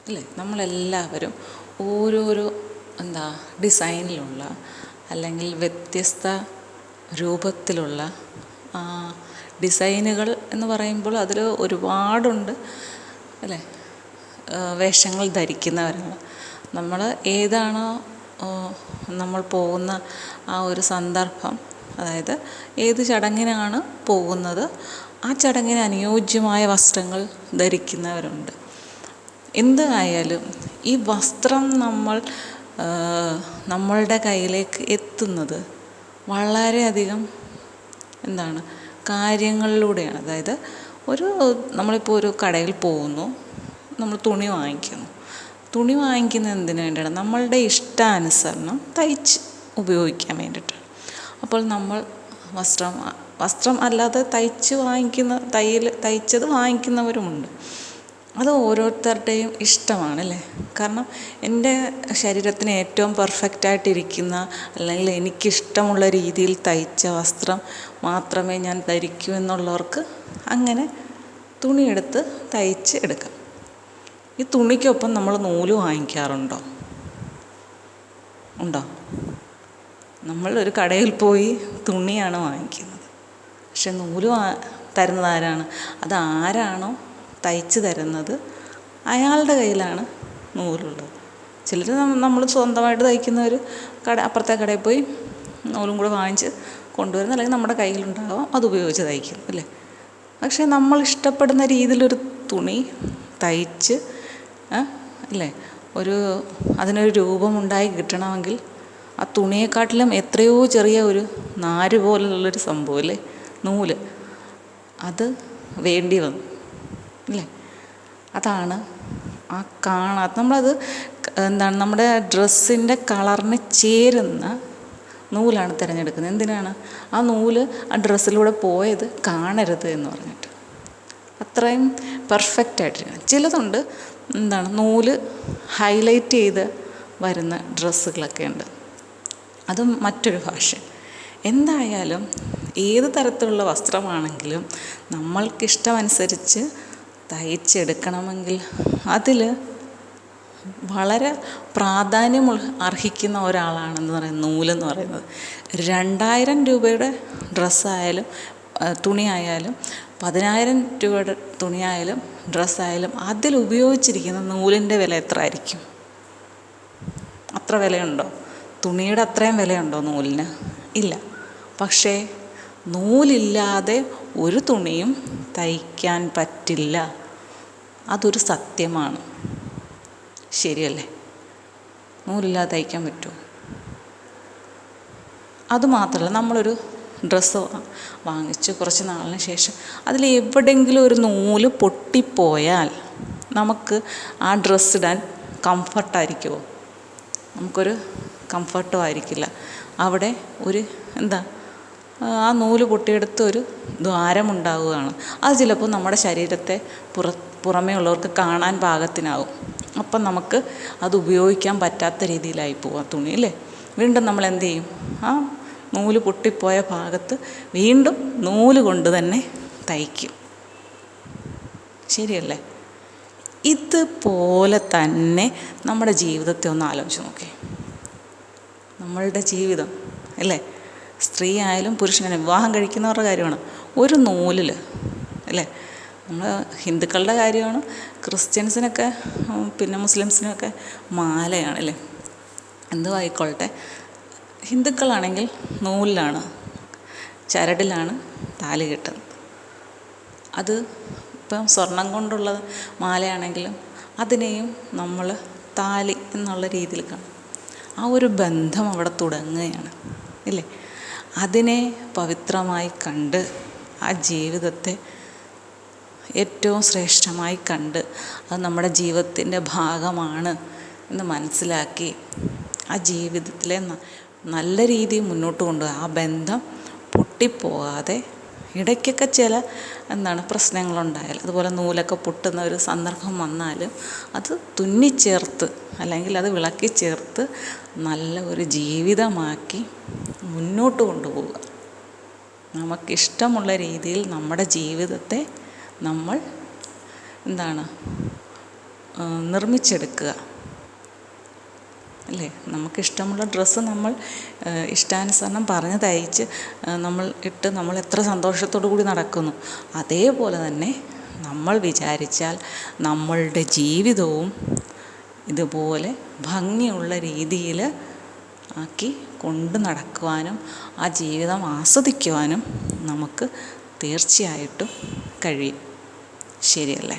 അല്ലേ? നമ്മളെല്ലാവരും ഓരോരോ ഡിസൈനിലുള്ള അല്ലെങ്കിൽ വ്യത്യസ്ത രൂപത്തിലുള്ള ഡിസൈനുകൾ എന്ന് പറയുമ്പോൾ അതിൽ ഒരുപാടുണ്ട് അല്ലേ? വേഷങ്ങൾ ധരിക്കുന്നവരാണ് നമ്മൾ. ഏതാണോ നമ്മൾ പോകുന്ന ആ ഒരു സന്ദർഭം, അതായത് ഏത് ചടങ്ങിനാണ് പോകുന്നത് ആ ചടങ്ങിന് അനുയോജ്യമായ വസ്ത്രങ്ങൾ ധരിക്കുന്നവരുണ്ട്. എന്തായാലും ഈ വസ്ത്രം നമ്മളുടെ കയ്യിലേക്ക് എത്തുന്നത് വളരെയധികം കാര്യങ്ങളിലൂടെയാണ്. അതായത് നമ്മളിപ്പോൾ ഒരു കടയിൽ പോകുന്നു, നമ്മൾ തുണി വാങ്ങിക്കുന്നത് എന്തിനു വേണ്ടിയാണ്? നമ്മളുടെ ഇഷ്ടാനുസരണം തയ്ച്ച് ഉപയോഗിക്കാൻ വേണ്ടിയിട്ടാണ്. അപ്പോൾ നമ്മൾ വസ്ത്രം അല്ലാതെ തയ്ച്ചത് വാങ്ങിക്കുന്നവരുമുണ്ട്. അത് ഓരോരുത്തരുടെയും ഇഷ്ടമാണല്ലേ? കാരണം എൻ്റെ ശരീരത്തിന് ഏറ്റവും പെർഫെക്റ്റായിട്ടിരിക്കുന്ന അല്ലെങ്കിൽ എനിക്കിഷ്ടമുള്ള രീതിയിൽ തയ്ച്ച വസ്ത്രം മാത്രമേ ഞാൻ ധരിക്കൂ എന്നുള്ളവർക്ക് അങ്ങനെ തുണിയെടുത്ത് തയ്ച്ച് എടുക്കാം. ഈ തുണിക്കൊപ്പം നമ്മൾ നൂല് വാങ്ങിക്കാറുണ്ടോ? ഉണ്ടോ? നമ്മൾ ഒരു കടയിൽ പോയി തുണിയാണ് വാങ്ങിക്കുന്നത്, പക്ഷെ നൂല് തരുന്നത് ആരാണ്? അതാരാണോ തയ്ച്ച് തരുന്നത് അയാളുടെ കയ്യിലാണ് നൂലുള്ളത്. ചിലർ നമ്മൾ സ്വന്തമായിട്ട് തയ്ക്കുന്നവർ അപ്പുറത്തെ കടയിൽ പോയി നൂലും കൂടെ വാങ്ങിച്ച് കൊണ്ടുവരുന്ന, അല്ലെങ്കിൽ നമ്മുടെ കയ്യിലുണ്ടാകും, അത് ഉപയോഗിച്ച് തയ്ക്കും അല്ലേ? പക്ഷേ നമ്മൾ ഇഷ്ടപ്പെടുന്ന രീതിയിലൊരു തുണി തയ്ച്ച് അല്ലേ അതിനൊരു രൂപമുണ്ടായി കിട്ടണമെങ്കിൽ ആ തുണിയെക്കാട്ടിലും എത്രയോ ചെറിയ ഒരു നാര് പോലുള്ളൊരു സംഭവം അല്ലേ, നൂല്, അത് വേണ്ടി വന്നു അല്ലേ? അതാണ് നമ്മളത് നമ്മുടെ ഡ്രസ്സിൻ്റെ കളറിന് ചേരുന്ന നൂലാണ് തിരഞ്ഞെടുക്കുന്നത്. എന്തിനാണ്? ആ നൂല് ആ ഡ്രസ്സിലൂടെ പോയത് കാണരുത് എന്ന് പറഞ്ഞിട്ട്. അത്രയും പെർഫെക്റ്റായിട്ടിരിക്കണം. ചിലതുണ്ട് നൂല് ഹൈലൈറ്റ് ചെയ്ത് വരുന്ന ഡ്രസ്സുകളൊക്കെ ഉണ്ട്, അതും മറ്റൊരു ഫാഷൻ. എന്തായാലും ഏത് തരത്തിലുള്ള വസ്ത്രമാണെങ്കിലും നമ്മൾക്കിഷ്ടമനുസരിച്ച് തയ്ച്ചെടുക്കണമെങ്കിൽ അതിൽ വളരെ പ്രാധാന്യം അർഹിക്കുന്ന ഒരാളാണെന്ന് പറയുന്നത് നൂലെന്ന് പറയുന്നത്. 2000 രൂപയുടെ ഡ്രസ്സായാലും തുണിയായാലും 10,000 രൂപയുടെ തുണിയായാലും ഡ്രസ്സായാലും അതിലുപയോഗിച്ചിരിക്കുന്ന നൂലിൻ്റെ വില എത്ര ആയിരിക്കും? അത്ര വിലയുണ്ടോ? തുണിയുടെ അത്രയും വിലയുണ്ടോ നൂലിന്? ഇല്ല. പക്ഷേ നൂലില്ലാതെ ഒരു തുണിയും തയ്ക്കാൻ പറ്റില്ല. അതൊരു സത്യമാണ്. ശരിയല്ലേ? നൂലില്ലാതെ തയ്ക്കാൻ പറ്റുമോ? അതുമാത്രമല്ല, നമ്മളൊരു ഡ്രസ്സ് വാങ്ങിച്ച് കുറച്ച് നാളിന് ശേഷം അതിലെവിടെയെങ്കിലും ഒരു നൂല് പൊട്ടിപ്പോയാൽ നമുക്ക് ആ ഡ്രസ്സ് ഇടാൻ കംഫർട്ടായിരിക്കുമോ? നമുക്കൊരു കംഫർട്ടും ആയിരിക്കില്ല. അവിടെ ആ നൂല് പൊട്ടിയെടുത്ത് ഒരു ദ്വാരമുണ്ടാവുകയാണ്. അത് ചിലപ്പോൾ നമ്മുടെ ശരീരത്തെ പുറമേ ഉള്ളവർക്ക് കാണാൻ പാകത്തിനാവും. അപ്പം നമുക്ക് അത് ഉപയോഗിക്കാൻ പറ്റാത്ത രീതിയിലായി പോവാം തുണി അല്ലേ? വീണ്ടും നമ്മൾ എന്ത് ചെയ്യും? ആ നൂല് പൊട്ടിപ്പോയ ഭാഗത്ത് വീണ്ടും നൂല് കൊണ്ട് തന്നെ തയ്ക്കും. ശരിയല്ലേ? ഇതുപോലെ തന്നെ നമ്മുടെ ജീവിതത്തെ ഒന്ന് ആലോചിച്ച് നോക്കേ. നമ്മളുടെ ജീവിതം അല്ലേ? സ്ത്രീ ആയാലും പുരുഷനായാലും വിവാഹം കഴിക്കുന്നവരുടെ കാര്യമാണ്. ഒരു നൂലിൽ അല്ലേ? നമ്മൾ ഹിന്ദുക്കളുടെ കാര്യമാണ്. ക്രിസ്ത്യൻസിനൊക്കെ പിന്നെ മുസ്ലിംസിനൊക്കെ മാലയാണ് അല്ലേ? എന്തും ആയിക്കൊള്ളട്ടെ, ഹിന്ദുക്കളാണെങ്കിൽ നൂലിലാണ്, ചരടിലാണ് താലി കെട്ടുന്നത്. അത് ഇപ്പം സ്വർണം കൊണ്ടുള്ള മാലയാണെങ്കിലും അതിനെയും നമ്മൾ താലി എന്നുള്ള രീതിയിൽ കാണും. ആ ഒരു ബന്ധം അവിടെ തുടങ്ങുകയാണ് ഇല്ലേ? അതിനെ പവിത്രമായി കണ്ട് ആ ജീവിതത്തെ ഏറ്റവും ശ്രേഷ്ഠമായി കണ്ട് അത് നമ്മുടെ ജീവിതത്തിൻ്റെ ഭാഗമാണ് എന്ന് മനസ്സിലാക്കി ആ ജീവിതത്തിലെ നല്ല രീതിയിൽ മുന്നോട്ട് കൊണ്ടുപോകുക. ആ ബന്ധം പൊട്ടിപ്പോകാതെ ഇടയ്ക്കൊക്കെ ചില പ്രശ്നങ്ങളുണ്ടായാൽ, അതുപോലെ നൂലൊക്കെ പൊട്ടുന്ന ഒരു സന്ദർഭം വന്നാലും അത് തുന്നിച്ചേർത്ത് അല്ലെങ്കിൽ അത് വിളക്കി ചേർത്ത് നല്ല ഒരു ജീവിതമാക്കി മുന്നോട്ട് കൊണ്ടുപോവുക. നമുക്കിഷ്ടമുള്ള രീതിയിൽ നമ്മുടെ ജീവിതത്തെ നമ്മൾ നിർമ്മിച്ചെടുക്കുക. അല്ലേ? നമുക്കിഷ്ടമുള്ള ഡ്രസ്സ് നമ്മൾ ഇഷ്ടാനുസരണം പറഞ്ഞ് തയ്ച്ച് നമ്മൾ ഇട്ട് നമ്മൾ എത്ര സന്തോഷത്തോടു കൂടി നടക്കുന്നു, അതേപോലെ തന്നെ നമ്മൾ വിചാരിച്ചാൽ നമ്മളുടെ ജീവിതവും ഇതുപോലെ ഭംഗിയുള്ള രീതിയിൽ ആക്കി കൊണ്ട് നടക്കുവാനും ആ ജീവിതം ആസ്വദിക്കുവാനും നമുക്ക് തീർച്ചയായിട്ടും കഴിയും. ശരിയല്ലേ?